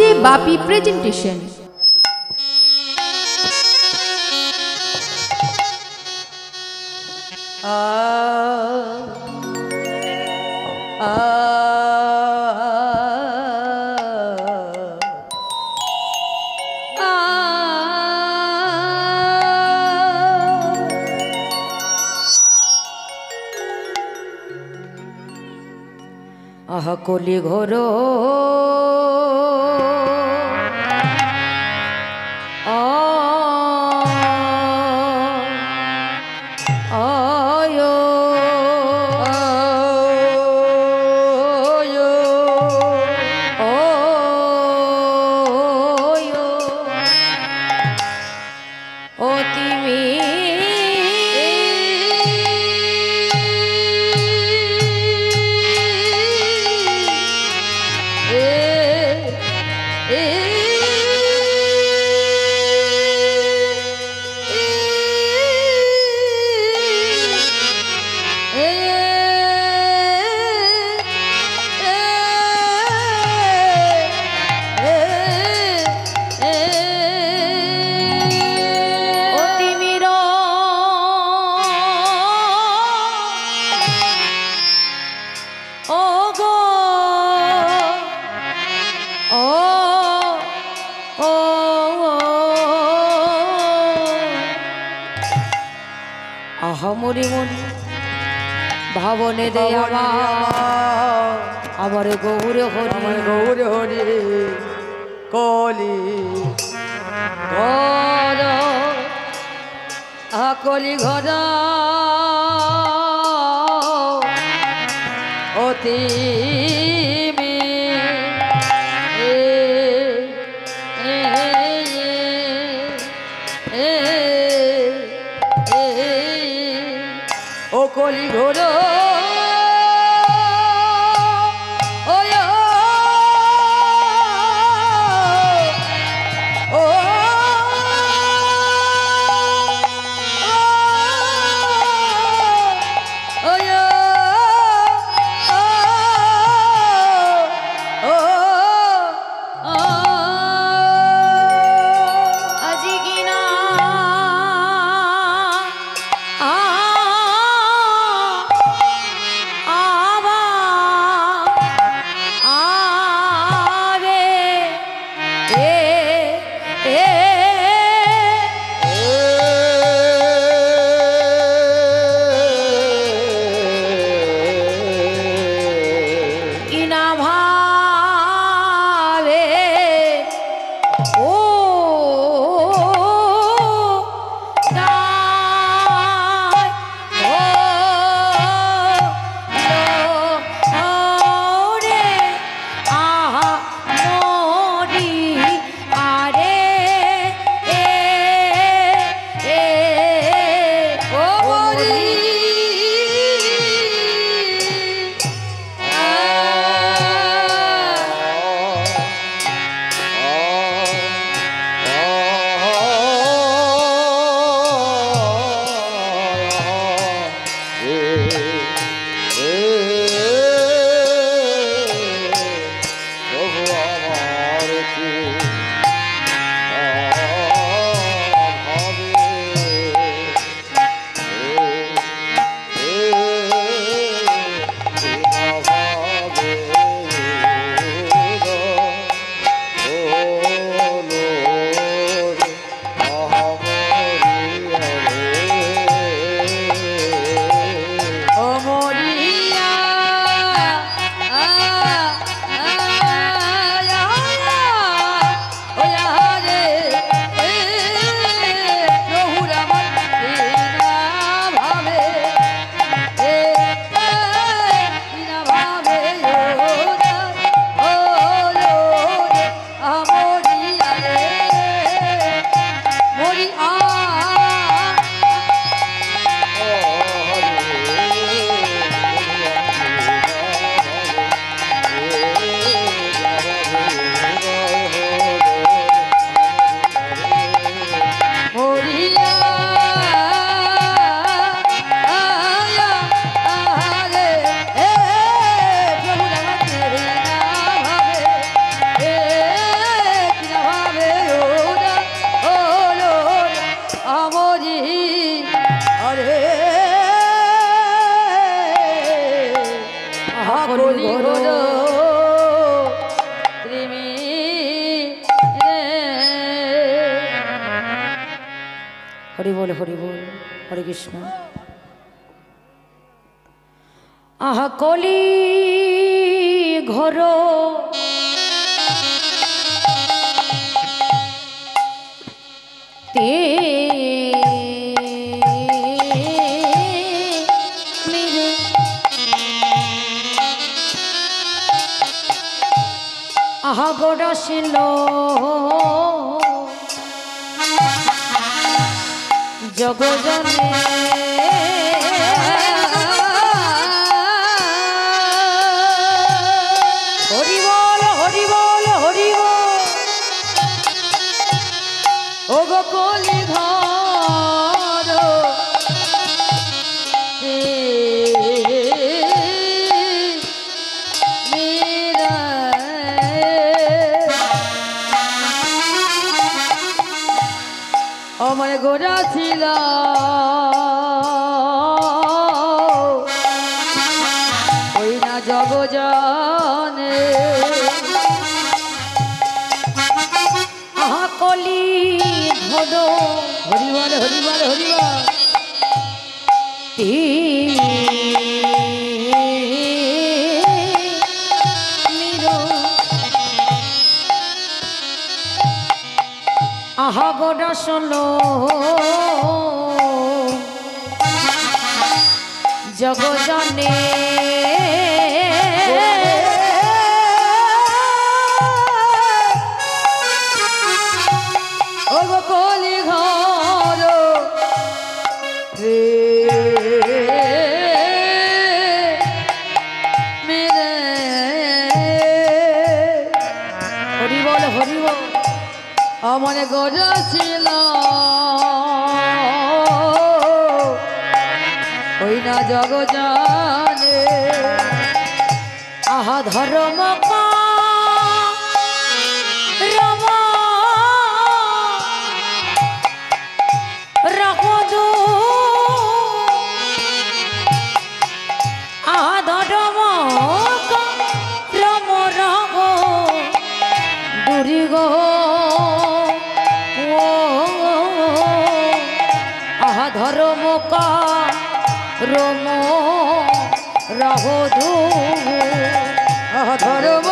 DJ বাপি presentation. আহা কলি ঘর মরি মরি ভাবনে দে আমার গৌর হরি গৌর হরি কলি ঘর কলি ঘর অতি কলি ঘোর হরি বল হরে কৃষ্ণ। আহা কলি ঘর তে মেরে আহা গোড়াছিল জগজনে হরি বল ও গো কলি ঘর আমার গোরা ছিল ওই না জগজনে আহা কলি ঘর হরিবল আহা গোড়া শোনো জগজনে ও গো কলি ঘর রে মেরে হরি বল আমার গোরা ছিল ওই না জগজনে আহা ধর্ম রম রঘদু আহা ধর্ম রম রঘ দুরি গো আহা ধর্ম রম রঘদু আহা ধর্ম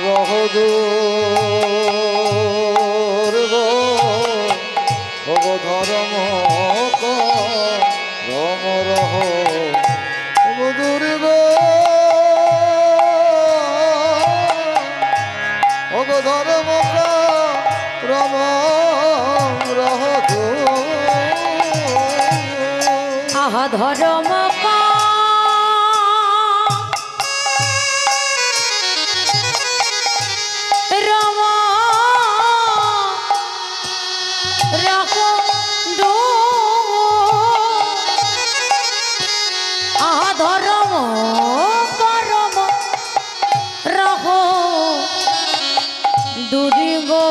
রঘদু ধর্ম রম রহ দুর্গ ধর্ম রম রহদু আহা ধর্ম রম রঘদু আহা ধর্ম করম রঘ দুরি গো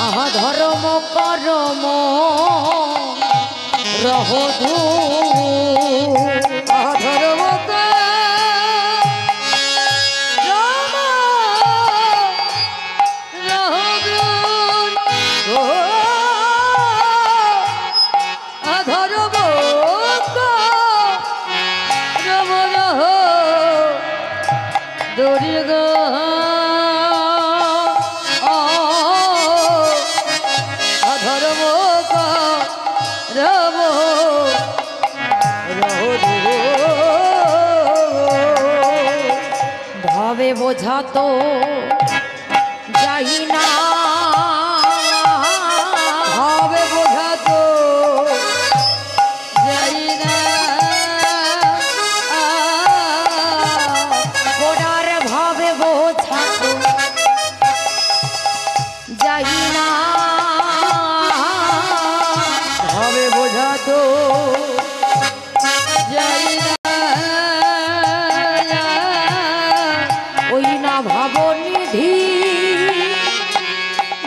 আহা ধর্ম করম রহধু আহা ধর্ম দুর্গ ধর্ম রম ভাবে বোঝাতো যাই না ভাবে বোঝাতো যাই না গোড়ার ভাবে বোঝাতো যাই না ভাবে বোঝাতো যাই না ওই না ভাবনিধি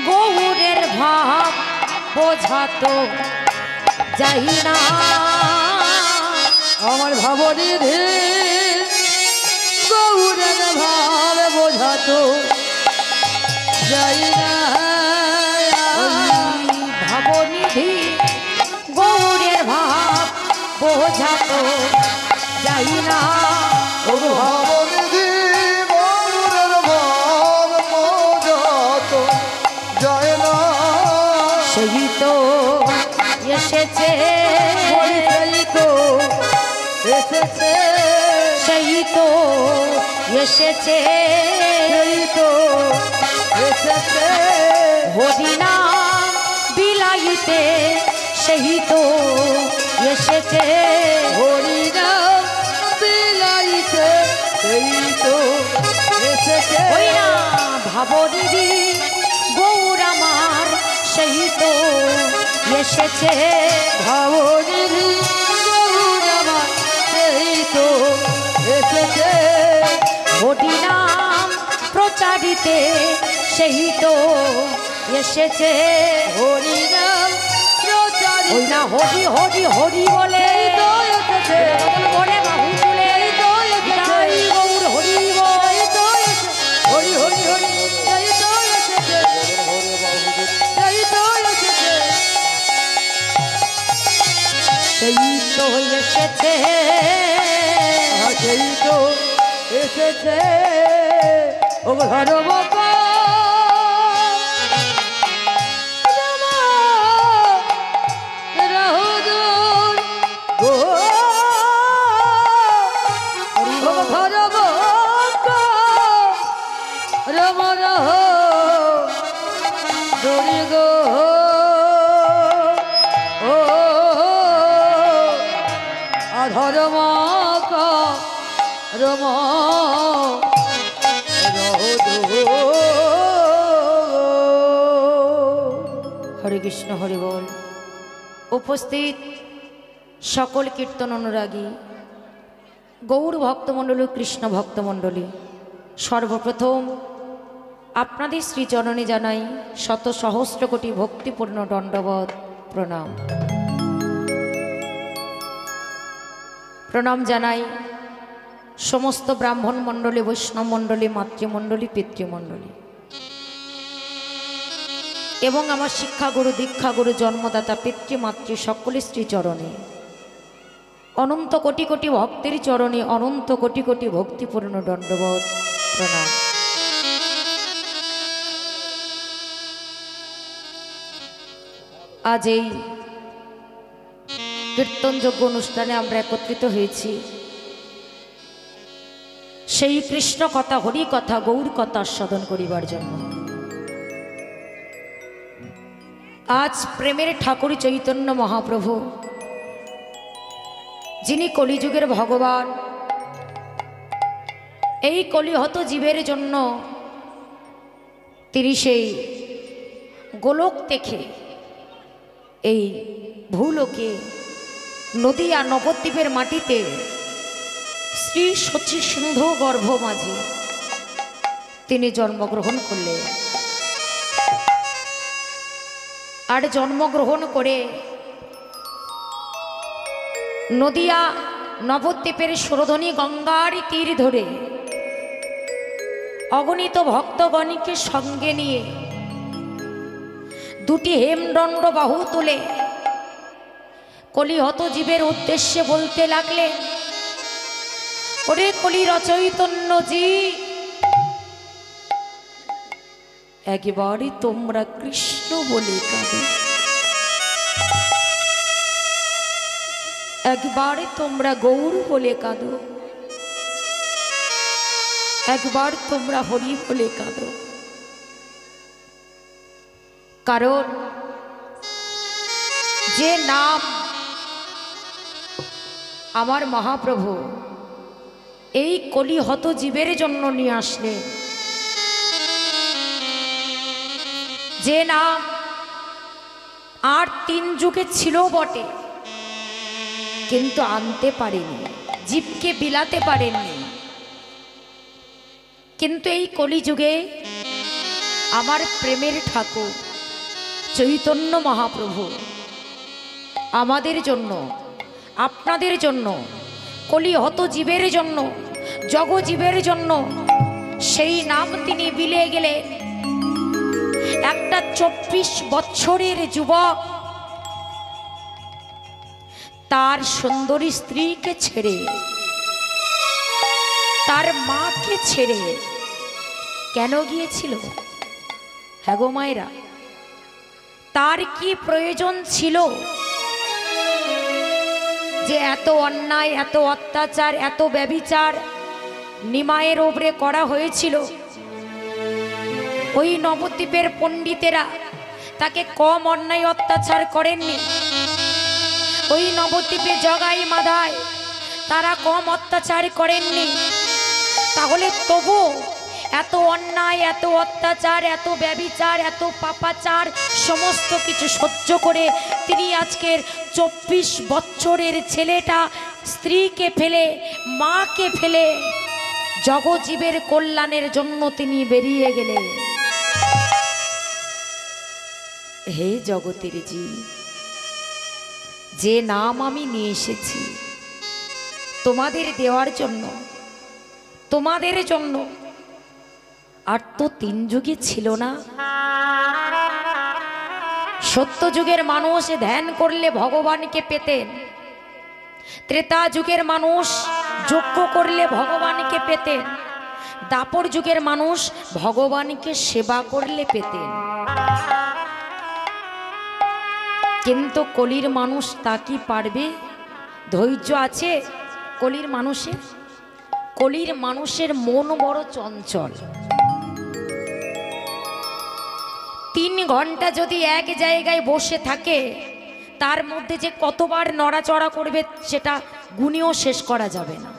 গৌরের ভাব বোঝাতো যাই না আমার ভাবনিধি গৌরের ভাব বোঝাতো যাই না ভাবনিধি গৌরের ভাব বোঝাতো যাই না ভাবনিধি গৌরের ভাব বোঝাতো যায় না সেই তো এসেছে সেই তো এসেছে সেই তো এসেছে সেই তো এসেছে হরিনাম বিলাইতে সেই তো এসেছে হরিনাম বিলাইতে সেই তো এসেছে ওই না ভাবনিধি গৌর আমার সেই তো এসেছে ভাবনিধি গৌর আমার সেই তো এসেছে হরিনাম প্রচারিতে সেই তো এসেছে হরিনাম প্রচারিতে ওই না হরি হরি হরি বলে তো এসেছে বলে বাহু তুলে যাই গৌর হরি বল তো এসেছে হরি হরি হরি সেই তো এসেছে সেই তো এসেছে সেই তো এসেছে সেই তো এসেছে ও ধর্ম ধর্ম রম হরে কৃষ্ণ হরি বল। উপস্থিত সকল কীর্তন অনুরাগী গৌর ভক্তমণ্ডলী কৃষ্ণ ভক্তমণ্ডলী, সর্বপ্রথম আপনাদের শ্রীচরণে জানাই শত সহস্র কোটি ভক্তিপূর্ণ দণ্ডবত প্রণাম। প্রণাম জানাই সমস্ত ব্রাহ্মণ মণ্ডলী, বৈষ্ণব মণ্ডলী, মাতৃমণ্ডলী, পিতৃমণ্ডলী এবং আমার শিক্ষাগুরু দীক্ষাগুরু জন্মদাতা পিতৃমাতৃ সকলের শ্রীচরণে, অনন্ত কোটি কোটি ভক্তের চরণে অনন্ত কোটি কোটি ভক্তিপূর্ণ দণ্ডবত প্রণাম। আজ এই কীর্তনযোগ্য অনুষ্ঠানে আমরা একত্রিত হয়েছি সেই কৃষ্ণ কথা, হরি কথা, গৌর কথা আস্বাদন করিবার জন্য। আজ প্রেমের ঠাকুর চৈতন্য মহাপ্রভু, যিনি কলিযুগের ভগবান, এই কলিহত জীবের জন্য তিনি সেই গোলক থেকে এই ভূলোকে নদিয়া নবদ্বীপের মাটিতে শ্রী সচী সিন্ধু গর্ভ মাঝে তিনি জন্মগ্রহণ করলেন। আর জন্মগ্রহণ করে নদিয়া নবদ্বীপের সুরধনী গঙ্গার তীর ধরে অগণিত ভক্তগণকে সঙ্গে নিয়ে দুটি হেমদণ্ড বাহু তুলে কলিহত জীবের উদ্দেশ্যে বলতে লাগলেন, ওরে কলির অচৈতন্য জি, একবারে তোমরা কৃষ্ণ বলে কাঁদো, একবারে তোমরা গৌর বলে কাঁদো, একবার তোমরা হরি বলে কাঁদো। কারণ যে নাম আমার মহাপ্রভু এই কলিহত জীবের জন্য নিয়ে আসলেন, যে নাম আর 3 যুগে ছিল বটে, কিন্তু আনতে পারেনি, জীবকে বিলাতে পারেননি, কিন্তু এই কলিযুগে আমার প্রেমের ঠাকুর চৈতন্য মহাপ্রভু আমাদের জন্য, আপনাদের জন্য কলি হত জীবের জন্য, জগজীবের জন্য সেই নাম তিনি বিলে গেলে। একটা 24 বছরের যুবক তার সুন্দরী স্ত্রীকে ছেড়ে, তার মাকে ছেড়ে কেন গিয়েছিল? হ্যাঁ গো মায়েরা, তার কি প্রয়োজন ছিল যে এত অন্যায়, এত অত্যাচার, এত ব্যভিচার নিমায়ের ওপরে করা হয়েছিল? ওই নবদ্বীপের পণ্ডিতেরা তাকে কম অন্যায় অত্যাচার করেননি। ওই নবদ্বীপে জগাই মাধায় তারা কম অত্যাচার করেননি। তাহলে তবু এত অন্যায়, এত অত্যাচার, এত ব্যভিচার, এত পাপাচার সমস্ত কিছু সহ্য করে তিনি আজকের 24 বছরের ছেলেটা, স্ত্রীকে ফেলে, মাকে ফেলে জগজীবের কল্যাণের জন্য তিনি বেরিয়ে গেলেন। হে জগতের জীব, যে নাম আমি নিয়ে এসেছি তোমাদের দেওয়ার জন্য, তোমাদের জন্য, আর তো 3 যুগে ছিল না। সত্য যুগের মানুষ ধ্যান করলে ভগবানকে পেতেন, ত্রেতা যুগের মানুষ যজ্ঞ করলে ভগবানকে পেতেন, দাপর যুগের মানুষ ভগবানকে সেবা করলে পেতেন। কিন্তু কলির মানুষ তা কি পারবে? ধৈর্য আছে কলির মানুষের? কলির মানুষের মন বড় চঞ্চল। 3 ঘন্টা যদি এক জায়গায় বসে থাকে, তার মধ্যে যে কতবার নড়াচড়া করবে সেটা গুণেও শেষ করা যাবে না।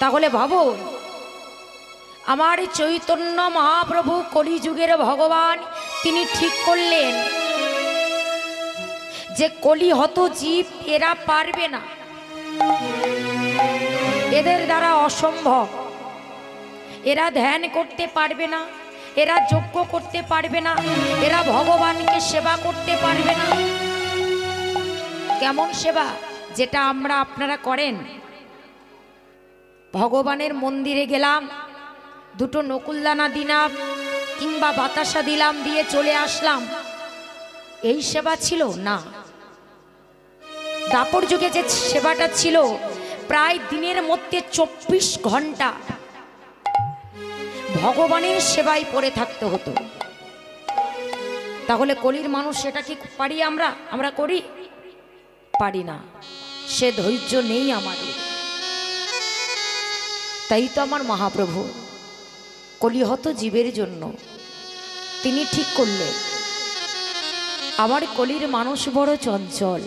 তাহলে ভাবুন, আমার চৈতন্য মহাপ্রভু কলিযুগের ভগবান তিনি ঠিক করলেন যে কলি হত জীব এরা পারবে না, এদের দ্বারা অসম্ভব, এরা ধ্যান করতে পারবে না, এরা যজ্ঞ করতে পারবে না, এরা ভগবানকে সেবা করতে পারবে না। কেমন সেবা? যেটা আমরা আপনারা করেন। ভগবানের মন্দিরে গেলাম, 2টো নকুলদানা দিলাম কিংবা বাতাসা দিলাম, দিয়ে চলে আসলাম, এই সেবা ছিল না। দাপর যুগে যে সেবাটা ছিল, প্রায় দিনের মধ্যে 24 ঘন্টা ভগবানের সেবায় পড়ে থাকতে হতো। তাহলে কলির মানুষ সেটা কি পারি? আমরা করি? পারি না, সে ধৈর্য নেই আমাদের। তাই তো আমার মহাপ্রভু কলিহত জীবের জন্য তিনি ঠিক করলেন, আমার কলির মানুষ বড় চঞ্চল,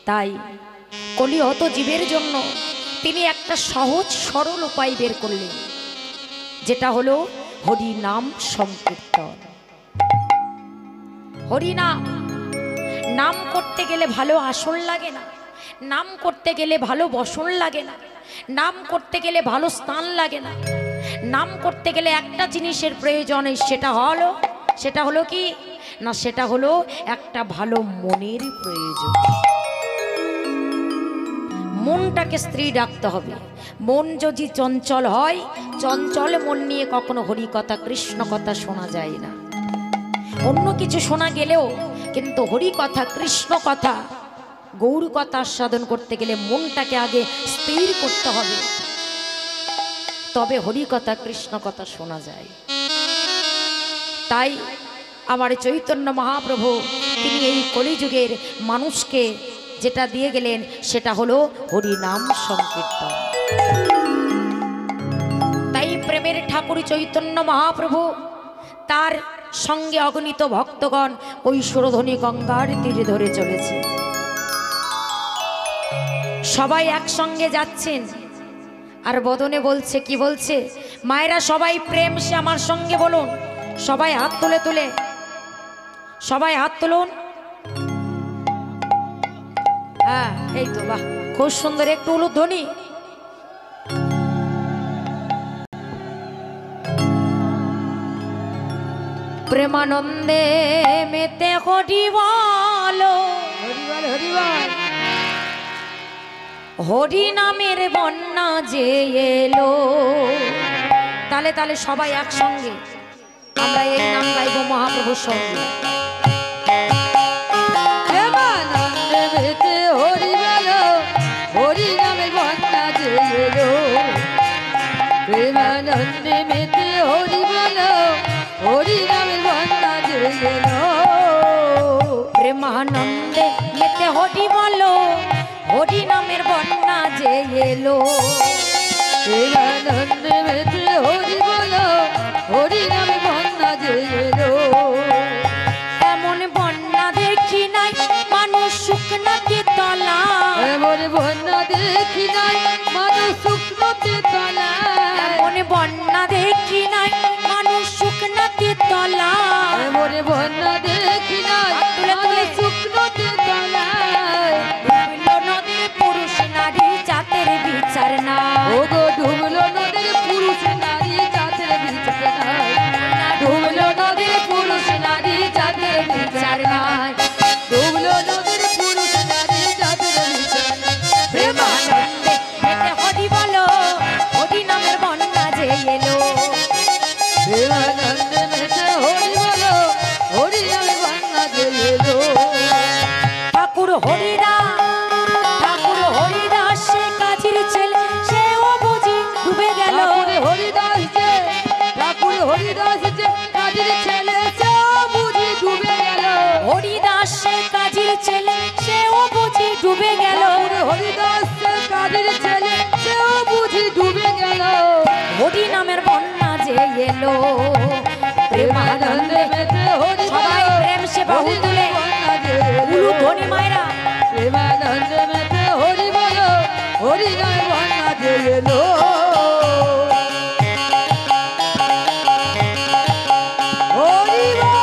তাই কলিহত জীবের জন্য তিনি একটা সহজ সরল উপায় বের করলেন, যেটা হলো হরি নাম সংকীর্তন। হরি নাম, নাম করতে গেলে ভালো আসন লাগে না, নাম করতে গেলে ভালো বসন লাগে না, নাম করতে গেলে ভালো স্থান লাগে না। নাম করতে গেলে একটা জিনিসের প্রয়োজন, সেটা হলো কি না, সেটা হলো একটা ভালো মনের প্রয়োজন। মনটাকে স্থির রাখতে হবে। মন যদি চঞ্চল হয়, চঞ্চল মন নিয়ে কখনো হরি কথা, কৃষ্ণ কথা শোনা যায় না। অন্য কিছু শোনা গেলেও কিন্তু হরি কথা, কৃষ্ণ কথা, গৌর কথা আস্বাদন করতে গেলে মনটাকে আগে স্থির করতে হবে, তবে হরি কথা, কৃষ্ণ কথা শোনা যায়। তাই আমার চৈতন্য মহাপ্রভু তিনি এই কলিযুগের মানুষকে যেটা দিয়ে গেলেন, সেটা হলো হরি নাম সংকীর্তন। তাই প্রেমের ঠাকুর চৈতন্য মহাপ্রভু তার সঙ্গে অগণিত ভক্তগণ ওই সুরধ্বনি গঙ্গার তীরে ধরে চলেছে। সবাই একসঙ্গে যাচ্ছেন, আর বদনে বলছে, কি বলছে? মায়েরা সবাই প্রেম সে আমার সঙ্গে বলুন। সবাই হাত তুলে, সবাই হাত তুলুন। হ্যাঁ, এই তো, বাহ, খুব সুন্দর। একটু উলুধ্বনি। প্রেমানন্দে মেতে হরি বলো, হরি বল, হরি বল। হরি নামের বন্যা যে এলো। তালে তালে সবাই একসঙ্গে আমরা এই নাম গাইব মহাপ্রভুর সঙ্গে। প্রেমানন্দে মেতে হরি বলো, হরি নামের বন্যা যে এলো। প্রেমানন্দে মেতে হরি বলো, হরি নামের বন্যা যে এলো। প্রেমানন্দে মেতে হরি বলো, হরি নামের বন্যা যে এলো। প্রেমানন্দে মেতে হরি বলো, হরি নামের বন্যা যে এলো। এমন বন্যা দেখি নাই মানুষ শুকনাতে তলা। এমন বন্যা দেখি নাই মানুষ শুকনোতে তলা। এমন বন্যা দেখি নাই মানুষ শুকনাতে তলা। এমন বন্যা দেখি নাই মানুষ শুকনোতে তলা। ডুবলো নদীর পুরুষ নারী জাতের বিচার না। ও গো ডুবলো নদীর পুরুষ নারী জাতের বিচার নাই। ডুবলো নদীর পুরুষ নারী জাতের বিচার নাই। ডুবলো নদীর পুরুষ নারী জাতের বিচার নাই। প্রেমানন্দে মেতে হরি বলো, হরি নামের বন্যা যে এলো। প্রেমানন্দে মেতে হরি বলো, হরি নামে বন্যা যে এলো। ঠাকুর হরিদাস সে কাজীর ছেলে, সেও বুঝি ডুবে গেল। ঠাকুর হরিদাস যে কাজের ছেলে, সেও বুঝি ডুবে গেল। হরিদাস সে কাজীর ছেলে, সেও বুঝি ডুবে গেল। ঠাকুর হরিদাস যে কাজের ছেলে, সেও বুঝি ডুবে গেল। হরি নামের বন্যা যে এলো। প্রেমানন্দে মেতে হরি সবাই বলো, প্রেম সে বাহু হরি তুলে নামে বন্যা যে এলো। উলু ধ্বনি মায়েরা। প্রেমানন্দে মেতে হরি বলো, হরি নামে বন্যা যে এলো। হরি বল।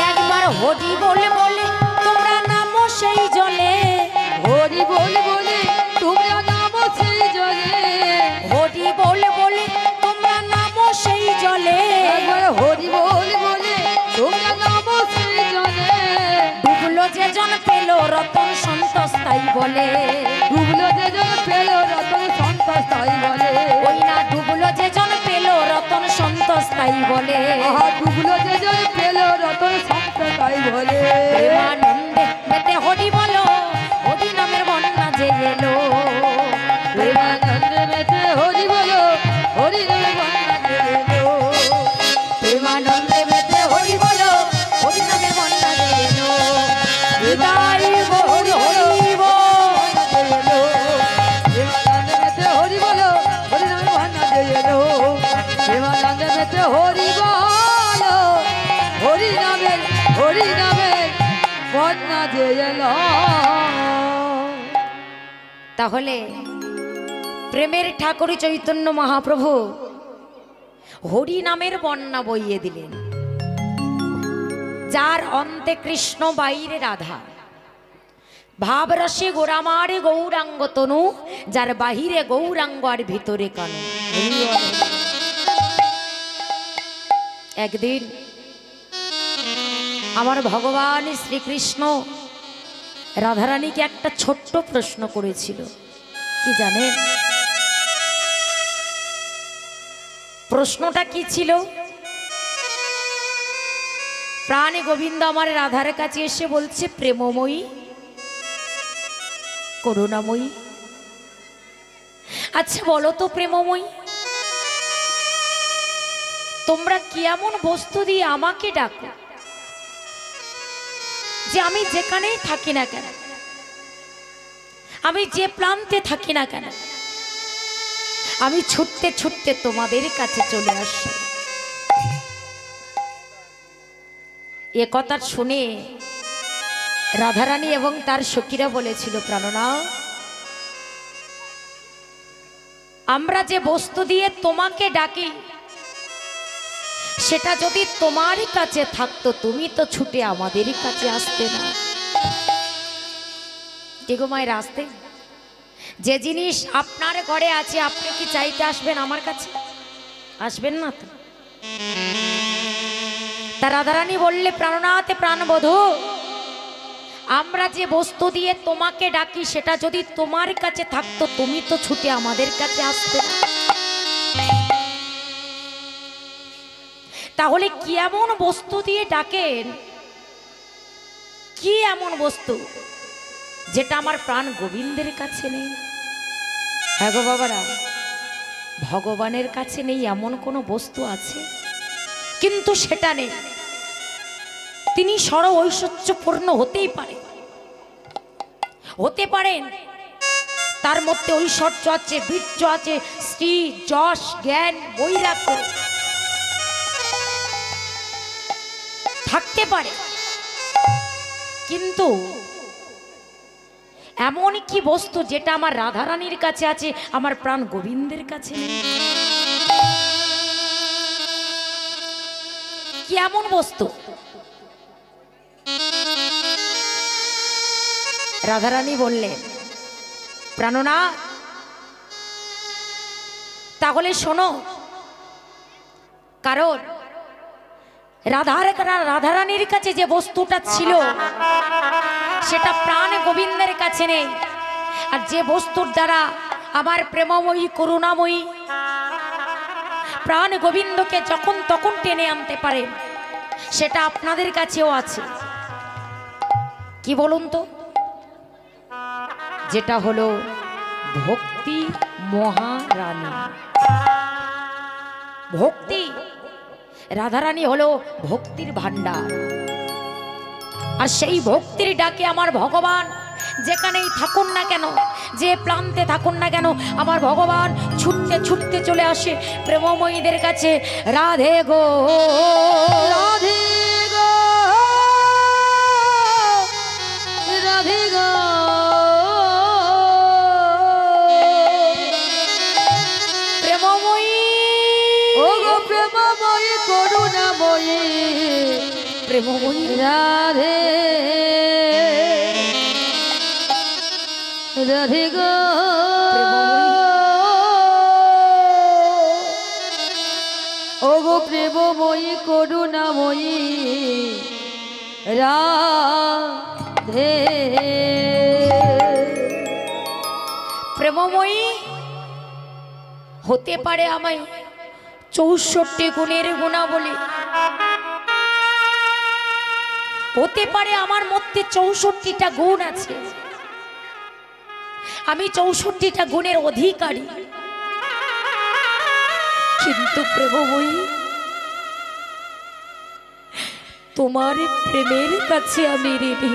একবার হরি বলে বলে তোমরা নামো সেই জলে। হরি বলে বলে তোমরা নামো সেই জলে। হরি বলে বলে তোমরা নামো সেই জলে। একবার হরি বলে বলে তোমরা নামো সেই জলে। ডুবলো যে জন পেল রতন সন্তোষ তাই বলে। ডুবলো যে জন পেল রতন সন্তোষ তাই বলে। ওই না ডুবলো যে জন পেল রতন সন্তোষ তাই বলে। আহা ডুবলো যে জন পেল রতন সন্তোষ তাই বলে। প্রেমানন্দে মেতে হরি বলো, হরি নামের বন্যা যে এলো। প্রেমানন্দে মেতে হরি বলো, হরি নামে বন্যা যে এলো। প্রেমানন্দে মেতে হরি বলো, হরি নামের বন্যা যে এলো। হৃদয় গৌর হরি বল। প্রেমানন্দে মেতে হরি বলো, হরি নামে বন্যা যে এলো। প্রেমানন্দে মেতে হরি বলো, হরি নামের বন্যা যে এলো। তাহলে প্রেমের ঠাকুর চৈতন্য মহাপ্রভু হরি নামের বন্যা বইয়ে দিলেন। যার অন্তে কৃষ্ণ বাইরে রাধা, ভাবরসে গোরামারে গৌরাঙ্গ তনু, যার বাহিরে গৌরাঙ্গ আর ভিতরে কানু। একদিন আমার ভগবান শ্রীকৃষ্ণ রাধারানীকে একটা ছোট্ট প্রশ্ন করেছিল। কি জানেন প্রশ্নটা কি ছিল? প্রাণে গোবিন্দ আমার রাধার কাছে এসে বলছে, প্রেমময়ী করুণাময়ী, আচ্ছা বলো তো প্রেমময়ী, তোমরা কি এমন বস্তু দিয়ে আমাকে ডাকো যে আমি যেখানেই থাকি না কেন, আমি যে প্রান্তে থাকি না কেন, আমি ছুটতে ছুটতে তোমাদের কাছে চলে আসি। এ কথা শুনে রাধারানী এবং তার সখীরা বলেছিল, প্রাণনাথ, আমরা যে বস্তু দিয়ে তোমাকে ডাকি সেটা যদি তোমার কাছে থাকতো তুমি তো ছুটে আমাদের কাছে আসতে না। ঠিক মায়ের আসতে, যে জিনিস আপনার ঘরে আছে আপনি কি চাইতে আসবেন আমার কাছে? আসবেন না তো। তা রাধারানী বললে, প্রাণনাথে প্রাণবধূ, আমরা যে বস্তু দিয়ে তোমাকে ডাকি সেটা যদি তোমার কাছে থাকতো তুমি তো ছুটে আমাদের কাছে আসতে না। তাহলে কি এমন বস্তু দিয়ে ডাকেন, কি এমন বস্তু যেটা আমার প্রাণ গোবিন্দের কাছে নেই? হ্যাঁ গো বাবারা, ভগবানের কাছে নেই এমন কোনো বস্তু আছে? কিন্তু সেটা নেই। তিনি সর ঐশ্বর্যপূর্ণ হতেই পারে, হতে পারেন, তার মধ্যে ঐশ্বর্য আছে, বীর্য আছে, শ্রী যশ জ্ঞান বৈরাগ্য থাকতে পারে, কিন্তু এমন কি বস্তু যেটা আমার রাধারানীর কাছে আছে আমার প্রাণ গোবিন্দের কাছে নেই? কি এমন বস্তু? রাধারানী বললেন, প্রাণনাথ তাহলে শোনো, কারণ রাধারানীর কাছে যে বস্তুটা ছিল সেটা প্রাণ গোবিন্দের কাছে নেই। আর যে বস্তুর দ্বারা আমার প্রেমময়ী করুণাময়ী প্রাণ গোবিন্দকে যখন তখন টেনে আনতে পারে সেটা আপনাদের কাছেও আছে। কি বলুন তো? যেটা হলো ভক্তি মহারানী। ভক্তি, রাধারানী হলো ভক্তির ভান্ডার। আর সেই ভক্তির ডাকে আমার ভগবান যেখানেই থাকুন না কেন, যে প্রান্তে থাকুন না কেন, আমার ভগবান ছুটতে ছুটতে চলে আসে প্রেমময়ীদের কাছে। রাধে গো রাধে গো রাধে গো, প্রেমময়ী, ও গো প্রেমময়ী করুণাময়ী, প্রেমময়ী রাধে রাধে গো, ও গো প্রেমময়ী করুণাময়ী রাধে। প্রেমময়ী হতে পারে আমায় 64 গুণের গুণাবলী, হতে পারে আমার মধ্যে 64টা গুণ আছে, আমি 64টা গুণের অধিকারী, কিন্তু প্রেমময়ী তোমার প্রেমের কাছে আমি ঋণী,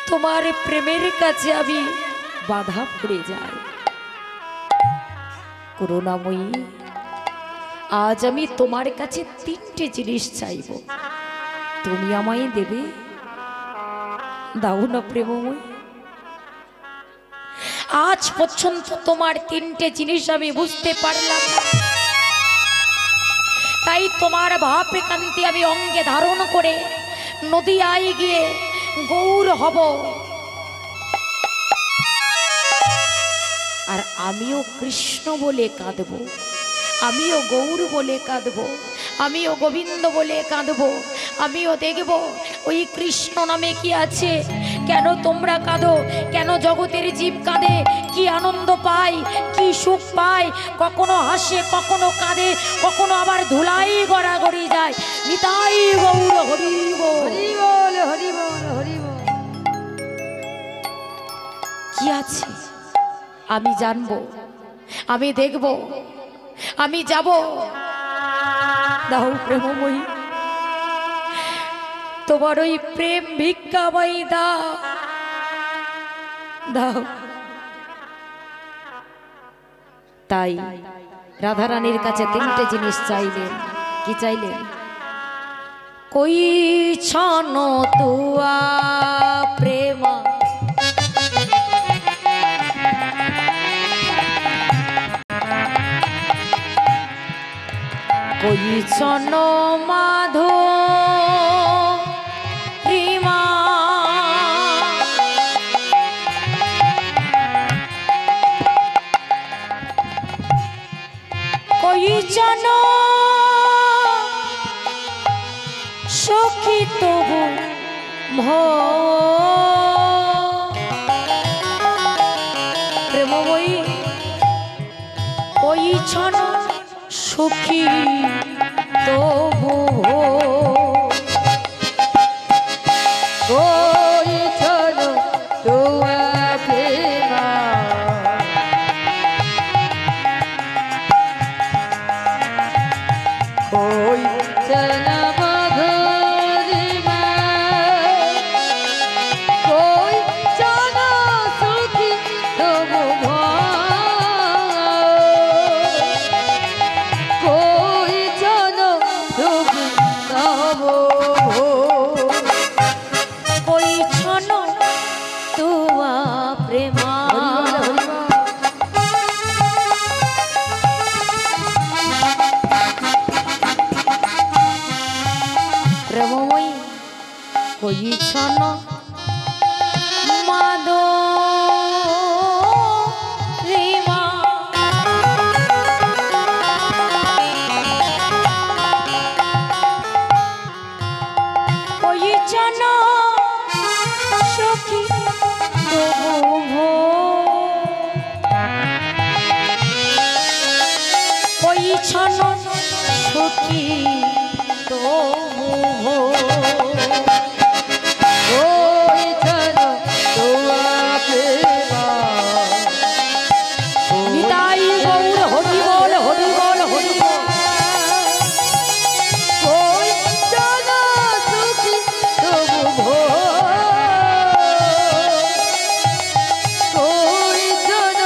তোমার প্রেমের কাছে আমি বাধা পড়ে যাই। করুণাময়ী, আজ আমি তোমার কাছে 3টে জিনিস চাইব, তুমি আমায় দেবে? দাও না প্রেমময়ী। আজ পর্যন্ত তোমার 3টে জিনিস আমি বুঝতে পারলাম না, তাই তোমার ভাবে কান্তি আমি অঙ্গে ধারণ করে নদিয়ায় গিয়ে গৌর হব, আর আমিও কৃষ্ণ বলে কাঁদব, আমিও গৌর বলে কাঁদব, আমিও গোবিন্দ বলে কাঁদব, আমিও দেখব ওই কৃষ্ণ নামে কি আছে। কেন তোমরা কাঁদো? কেন জগতের জীব কাঁদে? কি আনন্দ পায়, কি সুখ পায়? কখনো হাসে, কখনো কাঁদে, কখনো আবার ধুলাই গড়াগড়ি যায়। নিতাই গৌর হরি বল, হরি বল হরি বল হরি বল। কি আছে আমি জানবো, আমি দেখব, আমি যাব। দাও প্রেমময়ী, তোমার ওই প্রেম ভিক্ষাময়ী দাও, দাও। তাই রাধারানীর কাছে 3টে জিনিস চাইলেন। কি চাইলেন? কই ছন তুয়া প্রেম কইছন মাধো রিমা কইছন সখী তবু প্রেমময়ী কইছন সখী তবু কইছন তোয়া প্রেমা কইছন মাধুরীমা কইছন সখী তবু কইছন সখী তবু কইছন তোয়া প্রেমা প্রেমময়ী কইছন মাধো রিমা কইছন সখী তবু কইছন সখী তবু কইছন তোয়া প্রেমা নিতাই গৌর হরি বল হরি বল হরি বল কইছন সখী তবু কইছন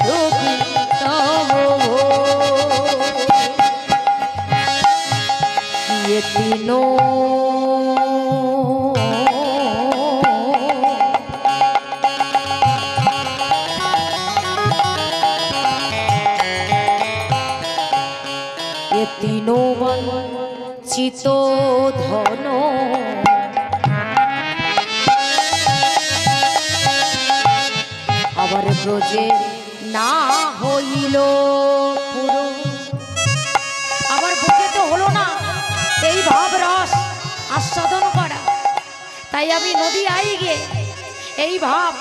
সখী তবু ये तीनों ये तीनों वंचित धनो আবার ব্রজে না হইল পুরো আবার ব্রজে তো হলো না এই ভাব রস আস্বাদন করা তাই আমি নদী আই গে এই ভাব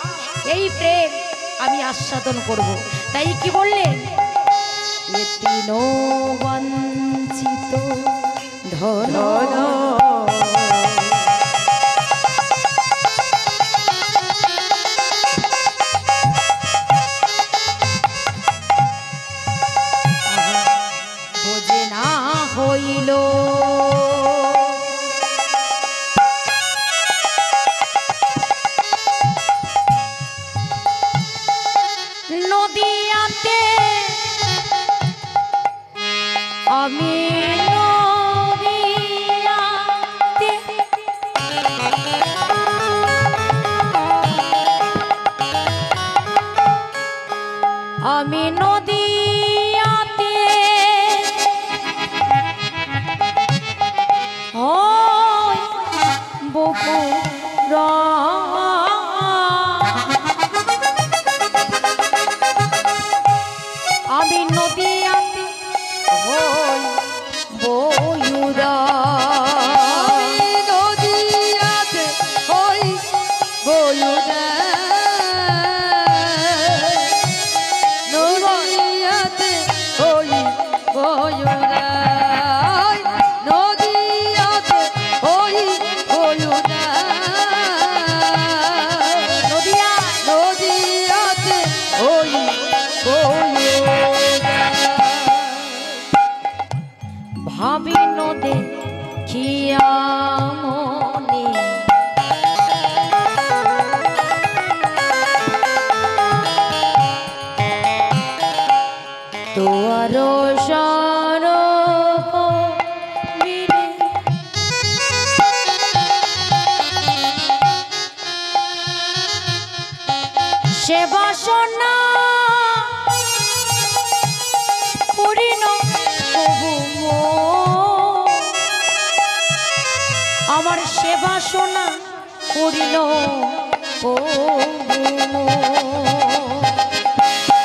এই প্রেম আমি আস্বাদন করব তাই কি বললেন এ তিনো বঞ্চিত ধন বোঝে না হইল নদিয়াতে আমি নদিয়াতে আমি নদিয়াতে হয় বকুরা আমি নদিয়াতে হই বয়ুরা নদিয়াতে হই বয়ুরা নদিয়াতে হই বয়ুরা নদিয়াতে হই বয়ুরা নদিয়া নদিয়াতে হই বয়ুরা ভাবি নদে খিয়া মনে তোর সরূপ বিনে সে বাসনা করিন প্রভু আমার সেবা শোনা করিল ও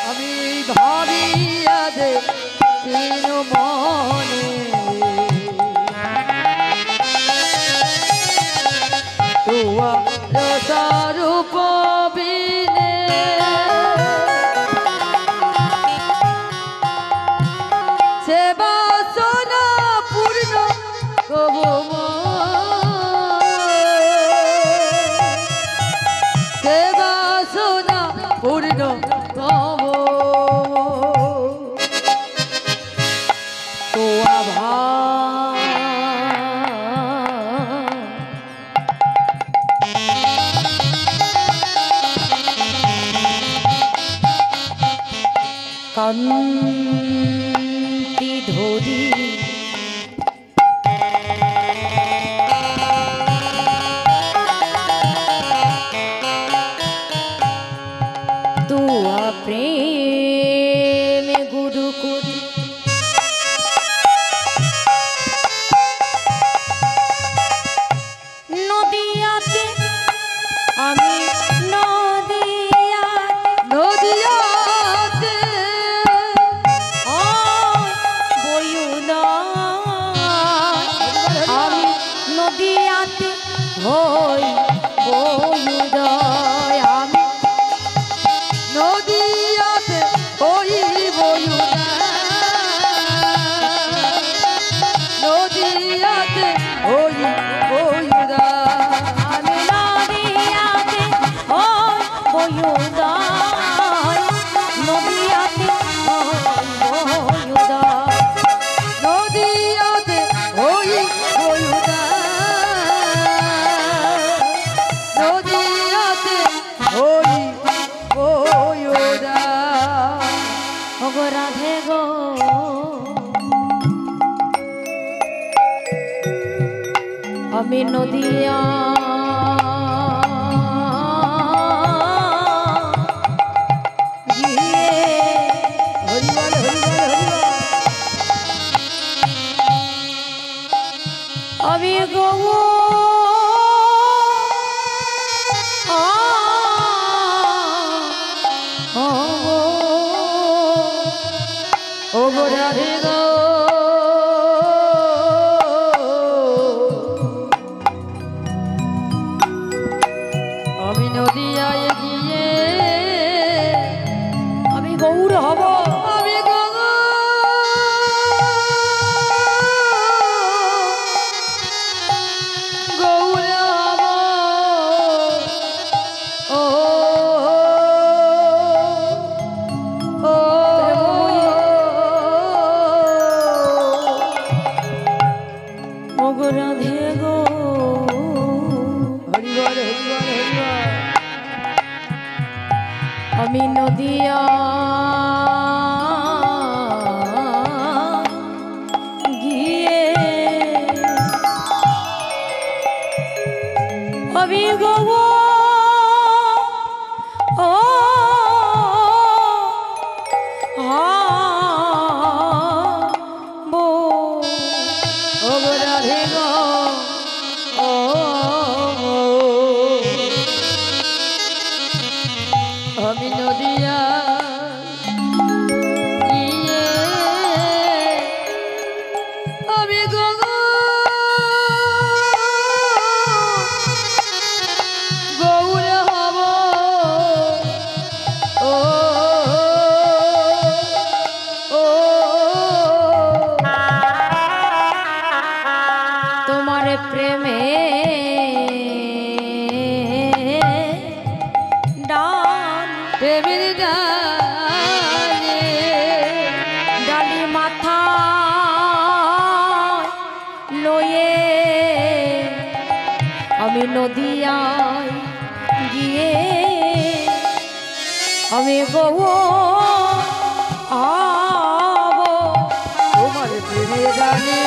আমি ভাবিয়া দে তিন মনে তুয়া রূপ বিনে সেবা সোনা পূর্ণ কবু সেবা সোনা পূর্ণ কব তো আভা কান্তি ধরি তুয়া প্রেম গুরু করি নদিয়াতে আমি নদিয়াতে আমি নদিয়াতে হই বয়ুদয় আমি নদিয়াতে ওই নদিয়াতে ওই বয়ুদা আমি নদিয়াতে হই বয়ুদয় নদিয়াতে হই বয়ুদয় নদিয়াতে ওই বয়ুদা নদিয়াতে ওই বয়ুদা ওগো রাধে গো আমি নদিয়া গিয়ে হরিবল হরিবল হরিবল আমি গো ও গো রাধে গো আমি নদিয়ায় গিয়ে আমি গৌর হব আমি গঙ্গা গৌর হব ও ও ওগো রাধে গো হরিবল হরিবল হরিবল আমি নদিয়া গিয়ে আমি গো ও বো ও গো রাধে গো ও আমি নদিয়া গিয়ে আমি গঙ্গা গৌর হব ও ও তোমার প্রেমে ডাল প্রেমের ডালে ডালি মাথা লয়ে আমি নদিয়ায় গিয়ে আমি গো তোমার প্রেমের ডালে